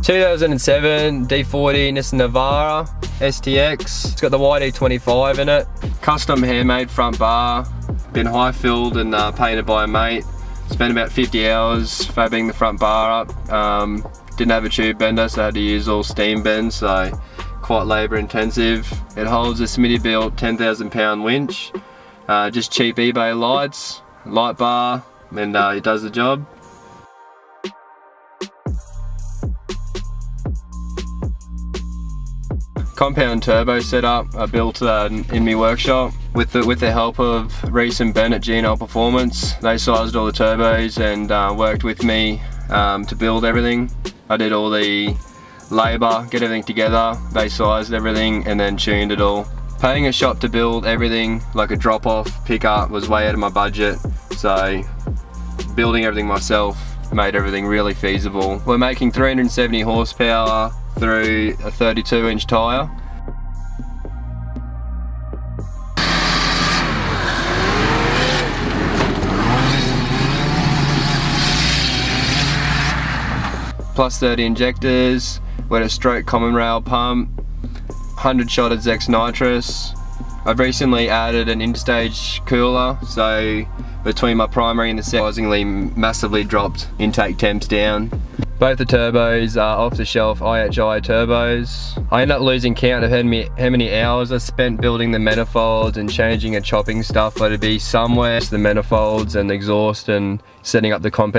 2007 D40 Nissan Navara STX. It's got the YD25 in it. Custom handmade front bar. Been high filled and painted by a mate. Spent about 50 hours fabbing the front bar up. Didn't have a tube bender, so I had to use all steam bends, so quite labour intensive. It holds a Smitty built 10,000 pound winch. Just cheap eBay lights, light bar, and it does the job. Compound turbo setup I built in my workshop with the help of Reese and Ben at G&L Performance. They sized all the turbos and worked with me to build everything. I did all the labour, get everything together. They sized everything and then tuned it all. Paying a shop to build everything, like a drop-off pickup, was way out of my budget, so building everything myself made everything really feasible. We're making 370 horsepower through a 32-inch tyre. Plus 30 injectors, we had a stroke common rail pump, 100 shot of Zex nitrous. I've recently added an interstage cooler, so between my primary and the surprisingly massively dropped intake temps down. Both the turbos are off-the-shelf IHI turbos. I ended up losing count of how many hours I spent building the manifolds and changing and chopping stuff, but it'd be somewhere the manifolds and the exhaust and setting up the compound